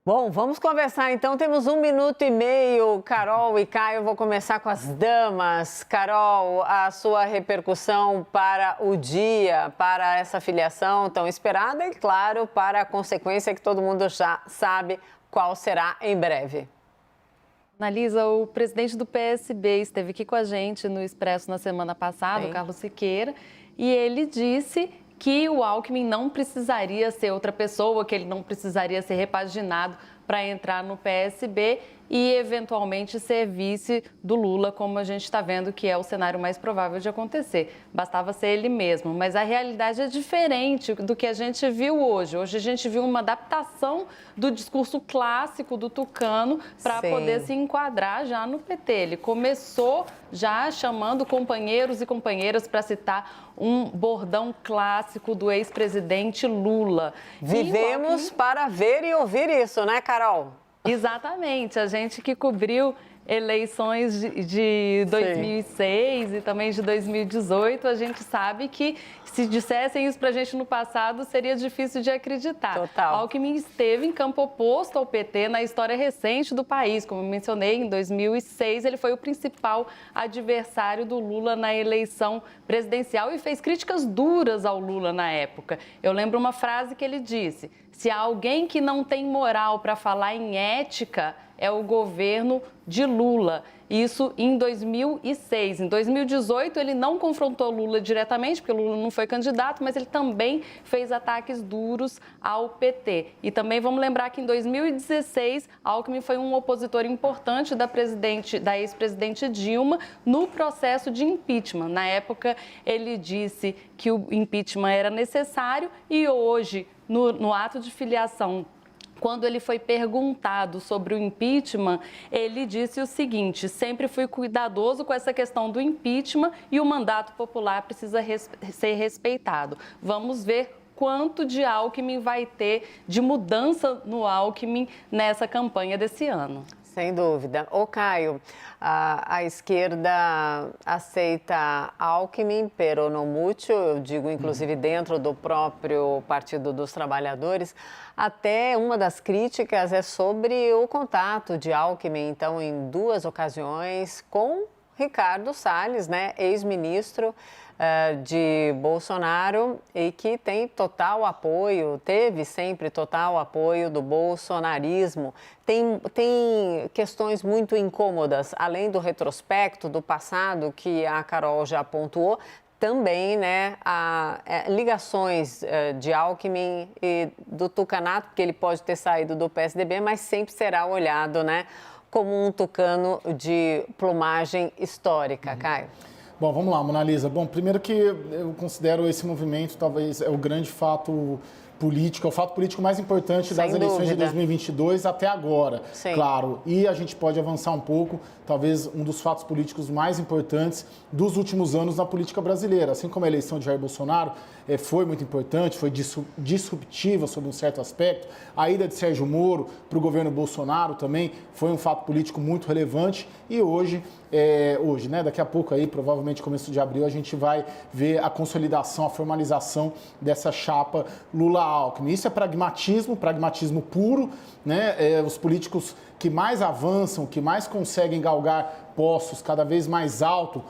Bom, vamos conversar então. Temos 1 minuto e meio, Carol e Caio. Eu vou começar com as damas. Carol, a sua repercussão para o dia, para essa filiação tão esperada e, claro, para a consequência que todo mundo já sabe qual será em breve. Analisa, o presidente do PSB esteve aqui com a gente no Expresso na semana passada, o Carlos Siqueira, e ele disse que o Alckmin não precisaria ser outra pessoa, que ele não precisaria ser repaginado para entrar no PSB e, eventualmente, ser vice do Lula, como a gente está vendo que é o cenário mais provável de acontecer. Bastava ser ele mesmo, mas a realidade é diferente do que a gente viu hoje. Hoje a gente viu uma adaptação do discurso clássico do Tucano para poder se enquadrar já no PT. Ele começou já chamando companheiros e companheiras para citar um bordão clássico do ex-presidente Lula. Vivemos para ver e ouvir isso, né, Carol? Exatamente. A gente que cobriu eleições de 2006 e também de 2018, a gente sabe que se dissessem isso pra gente no passado, seria difícil de acreditar. Total. Alckmin esteve em campo oposto ao PT na história recente do país. Como eu mencionei, em 2006, ele foi o principal adversário do Lula na eleição presidencial e fez críticas duras ao Lula na época. Eu lembro uma frase que ele disse: se há alguém que não tem moral para falar em ética, é o governo de Lula. Isso em 2006. Em 2018, ele não confrontou Lula diretamente, porque Lula não foi candidato, mas ele também fez ataques duros ao PT. E também vamos lembrar que em 2016, Alckmin foi um opositor importante da ex-presidente Dilma no processo de impeachment. Na época, ele disse que o impeachment era necessário e hoje, no ato de filiação, quando ele foi perguntado sobre o impeachment, ele disse o seguinte: sempre fui cuidadoso com essa questão do impeachment e o mandato popular precisa ser respeitado. Vamos ver quanto de Alckmin vai ter, de mudança no Alckmin nessa campanha desse ano. Sem dúvida. Ô, Caio, a esquerda aceita Alckmin, pero no mucho, eu digo inclusive dentro do próprio Partido dos Trabalhadores. Até uma das críticas é sobre o contato de Alckmin, então, em 2 ocasiões, com Ricardo Salles, né, ex-ministro de Bolsonaro e que tem total apoio, teve sempre total apoio do bolsonarismo. Tem questões muito incômodas, além do retrospecto do passado que a Carol já pontuou, também, né, ligações de Alckmin e do tucanato, porque ele pode ter saído do PSDB, mas sempre será olhado, né, como um tucano de plumagem histórica. Caio. Bom, vamos lá, Mona Lisa. Bom, primeiro que eu considero esse movimento talvez é o grande fato político, é o fato político mais importante das eleições de 2022 até agora, claro. E a gente pode avançar um pouco, talvez um dos fatos políticos mais importantes dos últimos anos na política brasileira. Assim como a eleição de Jair Bolsonaro foi muito importante, foi disruptiva sob um certo aspecto, a ida de Sérgio Moro para o governo Bolsonaro também foi um fato político muito relevante e hoje, né, daqui a pouco aí, provavelmente começo de abril, a gente vai ver a consolidação, a formalização dessa chapa Lula-Alckmin. Isso é pragmatismo puro, né? Os políticos que mais avançam, que mais conseguem galgar postos cada vez mais alto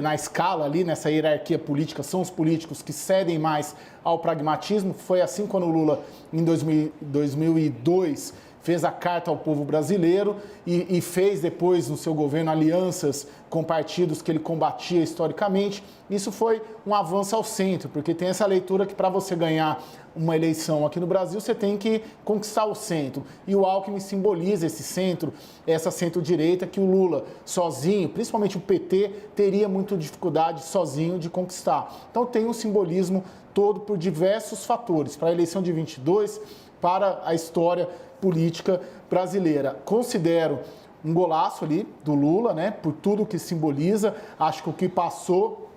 na escala ali, nessa hierarquia política, são os políticos que cedem mais ao pragmatismo. Foi assim quando o Lula, em 2002, fez a carta ao povo brasileiro e fez depois no seu governo alianças com partidos que ele combatia historicamente. Isso foi um avanço ao centro, porque tem essa leitura que para você ganhar uma eleição aqui no Brasil, você tem que conquistar o centro. E o Alckmin simboliza esse centro, essa centro-direita que o Lula sozinho, principalmente o PT, teria muita dificuldade sozinho de conquistar. Então tem um simbolismo todo por diversos fatores, para a eleição de 22, para a história política brasileira. Considero um golaço ali do Lula, né, por tudo que simboliza. Acho que o que passou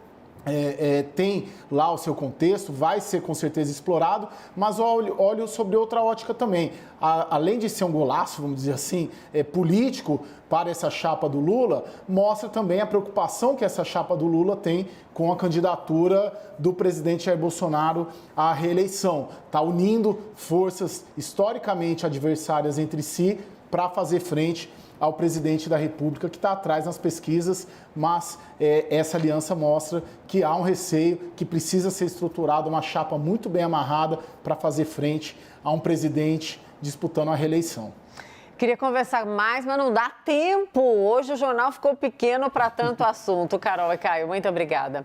tem lá o seu contexto, vai ser com certeza explorado, mas olho sobre outra ótica também. Além de ser um golaço, vamos dizer assim, político para essa chapa do Lula, mostra também a preocupação que essa chapa do Lula tem com a candidatura do presidente Jair Bolsonaro à reeleição. Está unindo forças historicamente adversárias entre si para fazer frente ao presidente da República, que está atrás nas pesquisas, mas essa aliança mostra que há um receio, que precisa ser estruturada uma chapa muito bem amarrada para fazer frente a um presidente disputando a reeleição. Queria conversar mais, mas não dá tempo. Hoje o jornal ficou pequeno para tanto assunto. Carol e Caio, muito obrigada.